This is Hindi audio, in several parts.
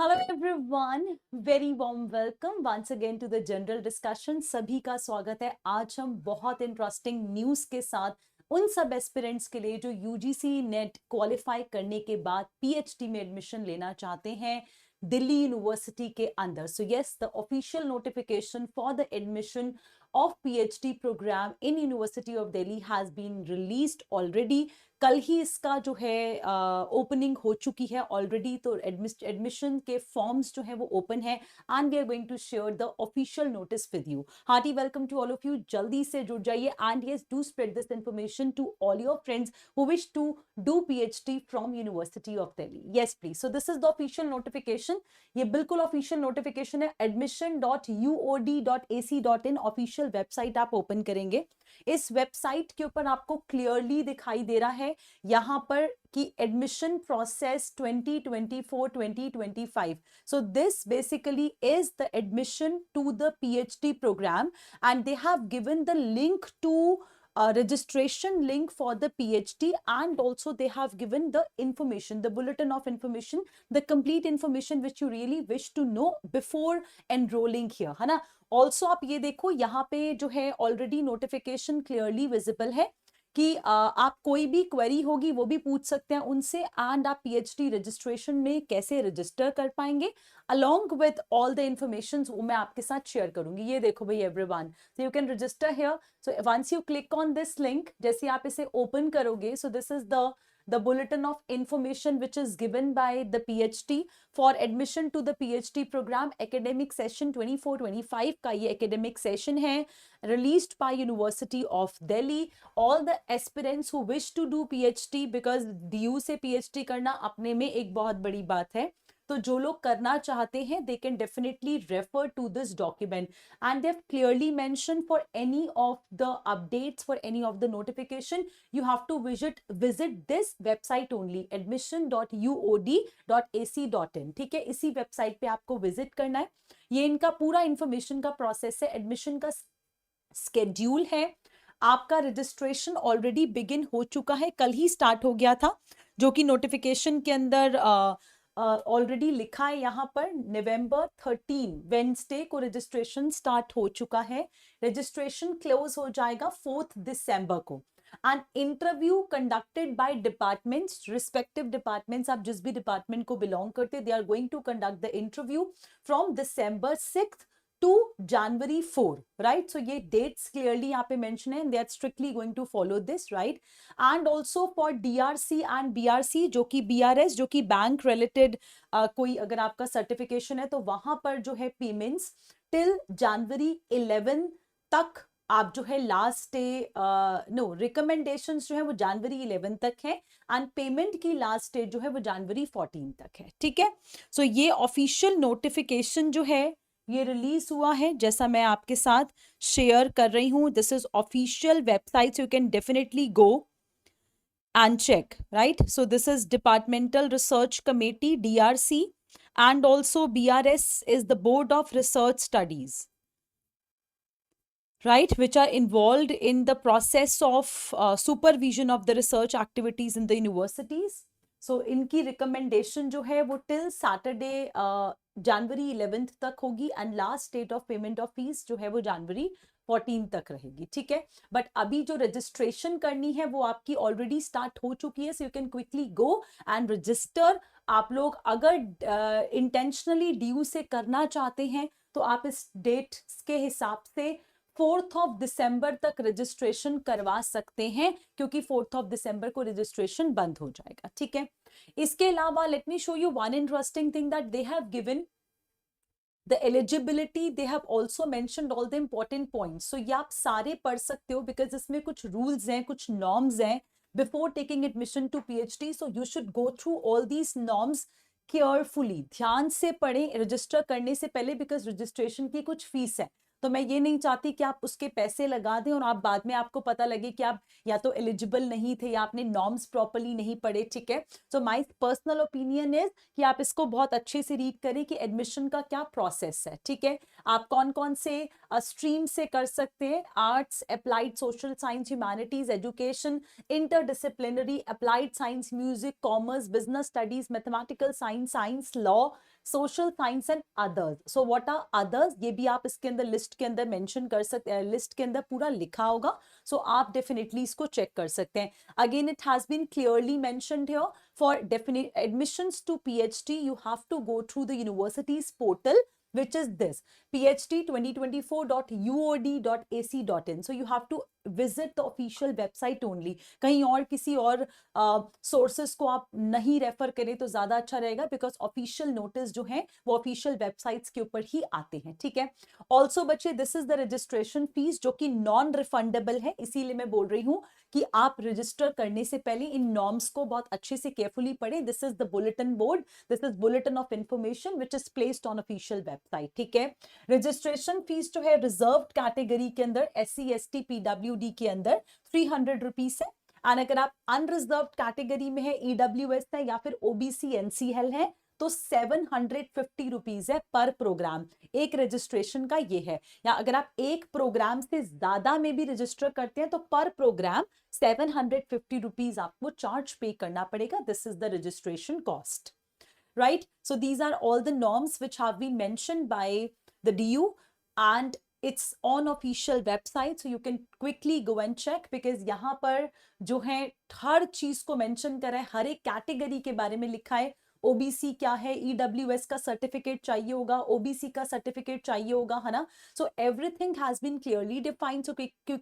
Hello everyone, very warm welcome once again to the general discussion. सभी का स्वागत है। आज हम बहुत इंटरेस्टिंग न्यूज़ के साथ उन सब एस्पिरेंट्स के लिए जो यूजीसी नेट क्वालिफाई करने के बाद पीएचडी में एडमिशन लेना चाहते हैं दिल्ली यूनिवर्सिटी के अंदर. So yes, the official notification for the admission of PhD program in University of Delhi has been released already. कल ही इसका जो है ओपनिंग हो चुकी है ऑलरेडी. तो एडमिशन के फॉर्म्स जो है वो ओपन है and we are going to share the official notice with you. Hearty welcome to all of you. जल्दी से जुड़ जाइए and yes do spread this information to all your friends who wish to do PhD from university of Delhi. Yes please. So this is the official notification. ये बिल्कुल ऑफिशियल नोटिफिकेशन है. admission.uod.ac.in ऑफिशियल वेबसाइट आप ओपन करेंगे. इस वेबसाइट के ऊपर आपको क्लियरली दिखाई दे रहा है यहां पर कि admission process 2024-2025. so this basically is the admission to the PhD program and they have given the link to registration link for the PhD and also they have given the information, the bulletin of information, the complete information which you really wish to know before enrolling here, है ना. ऑल्सो आप ये देखो यहाँ पे जो है ऑलरेडी नोटिफिकेशन क्लियरली विजिबल है कि आप कोई भी क्वेरी होगी वो भी पूछ सकते हैं उनसे एंड आप पीएचडी रजिस्ट्रेशन में कैसे रजिस्टर कर पाएंगे along with all the information वो मैं आपके साथ शेयर करूंगी. ये देखो भाई everyone, so you can register here. so once you click on this link, जैसे आप इसे ओपन करोगे, so this is the bulletin of information which is given by the PhD for admission to the PhD program. academic session 24-25 का ये academic session है, released by University of Delhi. all the aspirants who wish to do PhD, because DU से PhD करना अपने में एक बहुत बड़ी बात है, तो जो लोग करना चाहते हैं they can definitely refer to this document and they've clearly mentioned for any of the updates, for any of the notification, you have to visit this website only, admission.uod.ac.in. ठीक है, इसी वेबसाइट पे आपको विजिट करना है. ये इनका पूरा इंफॉर्मेशन का प्रोसेस है. एडमिशन का स्केड्यूल है. आपका रजिस्ट्रेशन ऑलरेडी बिगिन हो चुका है, कल ही स्टार्ट हो गया था, जो कि नोटिफिकेशन के अंदर ऑलरेडी लिखा है यहाँ पर. नवंबर 13 वेंसडे को रजिस्ट्रेशन स्टार्ट हो चुका है. रजिस्ट्रेशन क्लोज हो जाएगा 4 दिसंबर को. And interview conducted by departments, respective departments, आप जिस भी डिपार्टमेंट को बिलोंग करते they are going to conduct the interview from December 6 to January 4, right? so ये dates clearly यहाँ पे mention है and they are strictly going to follow this, right? and also for DRC and BRC, जो कि BRS जो कि बैंक related कोई अगर आपका सर्टिफिकेशन है तो वहां पर जो है पेमेंट्स टिल January 11 तक आप जो है लास्ट डे, नो रिकमेंडेशंस जो है वो January 11 तक है एंड पेमेंट की लास्ट डेट जो है वो January 14 तक है. ठीक है, सो ये ऑफिशियल नोटिफिकेशन जो है ये रिलीज हुआ है, जैसा मैं आपके साथ शेयर कर रही हूं. This is official website, you can definitely go and check, right? so this is Departmental Research Committee, DRC, and also BRS is the Board of Research Studies, right, which are involved in the process of supervision of the research activities in the universities. so इनकी रिकमेंडेशन जो है वो टिल सैटरडे January 11 तक होगी and last date of payment of fees जो है वो January 14 तक रहेगी. ठीक है, बट अभी जो रजिस्ट्रेशन करनी है वो आपकी ऑलरेडी स्टार्ट हो चुकी है. So you can quickly go and register. आप लोग अगर इंटेंशनली ड्यू से करना चाहते हैं तो आप इस डेट के हिसाब से 4 दिसंबर तक रजिस्ट्रेशन करवा सकते हैं, क्योंकि 4 दिसंबर को रजिस्ट्रेशन बंद हो जाएगा. ठीक है, इसके अलावा let me show you one interesting thing that they have given the eligibility. they have also mentioned all the important points. so ये आप सारे पढ़ सकते हो because इसमें कुछ rules हैं, कुछ norms हैं before taking admission to PhD. so you should go through all these norms carefully. ध्यान से पढ़ें रजिस्टर करने से पहले, because registration की कुछ फीस है. तो मैं ये नहीं चाहती कि आप उसके पैसे लगा दें और आप बाद में आपको पता लगे कि आप या तो एलिजिबल नहीं थे या आपने नॉर्म्स प्रॉपर्ली नहीं पढ़े, ठीक है। So my personal opinion is कि आप इसको बहुत अच्छे से रीड करें कि एडमिशन का क्या प्रोसेस है, ठीक है। आप कौन कौन से स्ट्रीम से कर सकते हैं, arts, applied social science, humanities, education, interdisciplinary, applied science, music, commerce, business studies, mathematical science, science, law, social science and others. So what are others, ये भी आप इसके अंदर लिस्ट के अंदर मेंशन कर सकते हैं, लिस्ट के अंदर पूरा लिखा होगा, सो आप डेफिनेटली इसको चेक कर सकते हैं। Again it has been clearly mentioned here, for definite admissions to PhD you have to go through the university's portal, which is this phd2024.uod.ac.in. so you have to visit the official website only. कहीं और किसी और सोर्सेस को आप नहीं रेफर करें तो ज्यादा अच्छा रहेगा, बिकॉज ऑफिशियल नोटिस जो है वो ऑफिशियल वेबसाइट्स के ऊपर ही आते हैं, ठीक है। ऑल्सो बच्चे, this is the registration fees जो कि नॉन रिफंडेबल है, इसीलिए मैं बोल रही हूँ कि आप रजिस्टर करने से पहले इन नॉर्म्स को बहुत अच्छे से केयरफुली पढ़ें। This is the bulletin board, this is bulletin of information which is placed on official website, ठीक है। रजिस्ट्रेशन फीस जो है रिजर्व्ड कैटेगरी के अंदर, SC ST PWD के अंदर 300 रुपीज है, और अगर आप अनरिजर्व्ड कैटेगरी में है, EWS है या फिर OBC NCL है तो 750 रुपीज है पर प्रोग्राम। एक रजिस्ट्रेशन का ये है, या अगर आप एक प्रोग्राम से ज्यादा में भी रजिस्टर करते हैं तो पर प्रोग्राम 750 रुपीज आपको चार्ज पे करना पड़ेगा। This is the registration cost, right? So these are all the norms which have been mentioned by the DU, and it's on official website, so you can quickly go and check, because यहाँ पर जो है हर चीज को मेंशन करा है, हर एक कैटेगरी के बारे में लिखा है। ओबीसी क्या है, EWS का सर्टिफिकेट चाहिए होगा, ओबीसी का सर्टिफिकेट चाहिए होगा, है ना। So everything has been clearly defined, so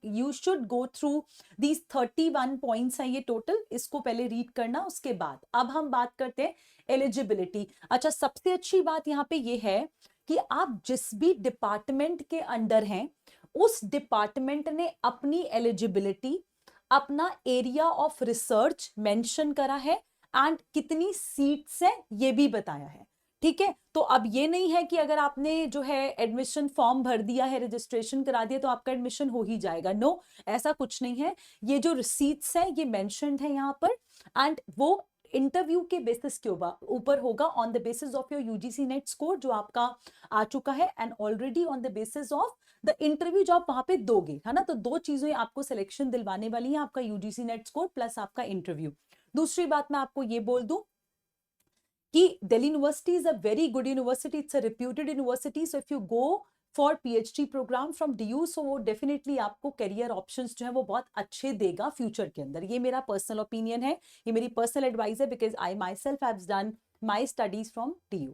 you should go through these 31 points हैं ये टोटल, इसको पहले रीड करना। उसके बाद अब हम बात करते हैं एलिजिबिलिटी। अच्छा, सबसे अच्छी बात यहाँ पे ये है कि आप जिस भी डिपार्टमेंट के अंडर हैं उस डिपार्टमेंट ने अपनी एलिजिबिलिटी, अपना एरिया ऑफ रिसर्च मेंशन करा है, एंड कितनी सीट्स हैं ये भी बताया है, ठीक है। तो अब ये नहीं है कि अगर आपने जो है एडमिशन फॉर्म भर दिया है, रजिस्ट्रेशन करा दिया तो आपका एडमिशन हो ही जाएगा। नो, ऐसा कुछ नहीं है। ये जो सीट्स है ये मेंशन्ड है यहाँ पर, एंड वो इंटरव्यू के बेसिस के ऊपर होगा, on the basis of your UGC NET score जो आपका आ चुका है, and already on the basis of the interview जो आप वहां पे दोगे, है ना। तो दो चीजें आपको सिलेक्शन दिलवाने वाली है, आपका यूजीसी नेट स्कोर प्लस आपका इंटरव्यू। दूसरी बात मैं आपको ये बोल दूं कि Delhi university is a very good university, it's a reputed university, so if you go for PhD programme from DU, सो वो डेफिनेटली आपको करियर ऑप्शंस जो है वो बहुत अच्छे देगा फ्यूचर के अंदर। ये मेरा पर्सनल ओपिनियन है, ये मेरी पर्सनल एडवाइस है, because I myself have done my studies from DU।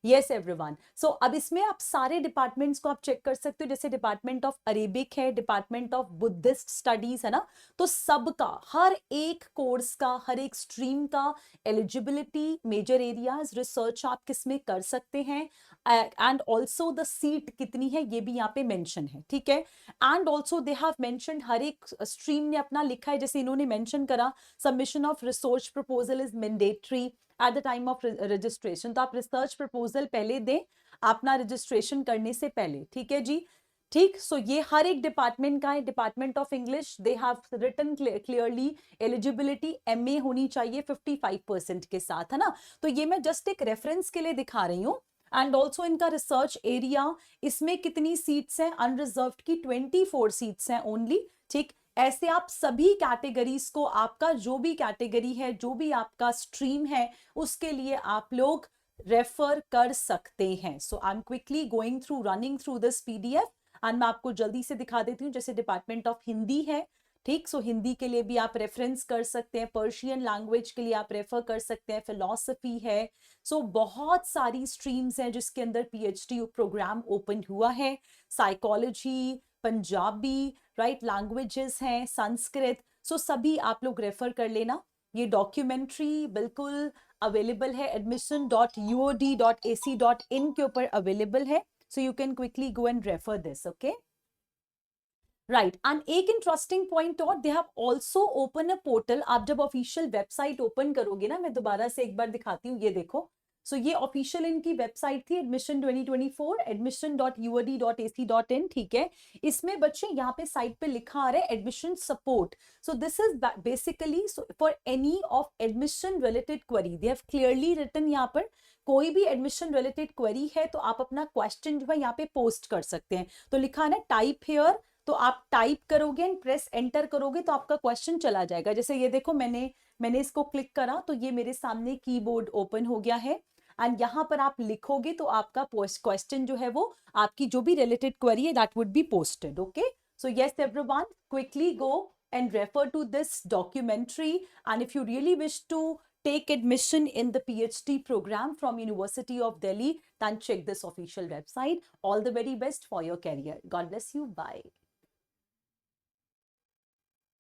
Yes everyone, so अब इसमें आप सारे डिपार्टमेंट्स को आप चेक कर सकते हो, जैसे डिपार्टमेंट ऑफ अरेबिक है, डिपार्टमेंट ऑफ बुद्धिस्ट स्टडीज है ना। तो सबका, हर एक कोर्स का, हर एक स्ट्रीम का एलिजिबिलिटी, मेजर एरियाज, रिसर्च आप किस में कर सकते हैं, एंड ऑल्सो द सीट कितनी है ये भी यहाँ पे मेंशन है, ठीक है। And also they have mentioned, हर एक स्ट्रीम ने अपना लिखा है, जैसे इन्होंने मेंशन करा submission of research proposal is mandatory at the time of registration. तो आप रिसर्च प्रपोजल पहले दें अपना रजिस्ट्रेशन करने से पहले, ठीक है जी, ठीक। सो ये हर एक डिपार्टमेंट का है। Department of English, they have written clearly eligibility MA होनी चाहिए 55% के साथ, है ना। तो ये मैं जस्ट एक रेफरेंस के लिए दिखा रही हूँ। एंड ऑल्सो इनका रिसर्च एरिया, इसमें कितनी सीट्स हैं, अनरिजर्व्ड की 24 सीट्स हैं ओनली, ठीक। ऐसे आप सभी कैटेगरीज को, आपका जो भी कैटेगरी है, जो भी आपका स्ट्रीम है, उसके लिए आप लोग रेफर कर सकते हैं। So I am quickly going through, running through this PDF, and मैं आपको जल्दी से दिखा देती हूँ। जैसे डिपार्टमेंट ऑफ हिंदी है, ठीक, सो हिंदी के लिए भी आप रेफरेंस कर सकते हैं, पर्शियन लैंग्वेज के लिए आप रेफर कर सकते हैं, फिलॉसफी है। सो बहुत सारी स्ट्रीम्स हैं जिसके अंदर PhD प्रोग्राम ओपन हुआ है। साइकोलॉजी, पंजाबी, राइट, लैंग्वेजेस हैं, संस्कृत, सो सभी आप लोग रेफर कर लेना। ये डॉक्यूमेंट्री बिल्कुल अवेलेबल है, admission.uod.ac.in के ऊपर अवेलेबल है, so you can quickly go and refer this, okay, right. And एक इंटरेस्टिंग पॉइंट और, they have also open a portal. आप जब ऑफिशियल वेबसाइट ओपन करोगे ना, मैं दोबारा से एक बार दिखाती हूँ, ये देखो। सो ये ऑफिशियल इनकी वेबसाइट थी एडमिशन 2024 admission.uod.ac.in, ठीक है। इसमें बच्चे यहाँ पे साइट पे लिखा आ रहा है admission support. So this is basically for any of admission related query, they have clearly written यहाँ पर कोई भी एडमिशन रिलेटेड क्वेरी है तो आप अपना क्वेश्चन जो है यहाँ पे पोस्ट कर सकते हैं। तो लिखा है ना टाइप हेयर, तो आप टाइप करोगे एंड प्रेस एंटर करोगे तो आपका क्वेश्चन चला जाएगा। जैसे ये देखो मैंने इसको क्लिक करा तो ये मेरे सामने कीबोर्ड ओपन हो गया है एंड यहाँ पर आप लिखोगे तो आपका क्वेश्चन जो है वो आपकी जो भी रिलेटेड क्वेरी है that would be posted. Okay, so yes everyone, quickly go and refer to this documentary, and if you really wish to take admission in the PhD program from University of Delhi, then check this official website. All the very best for your career. God bless you. Bye.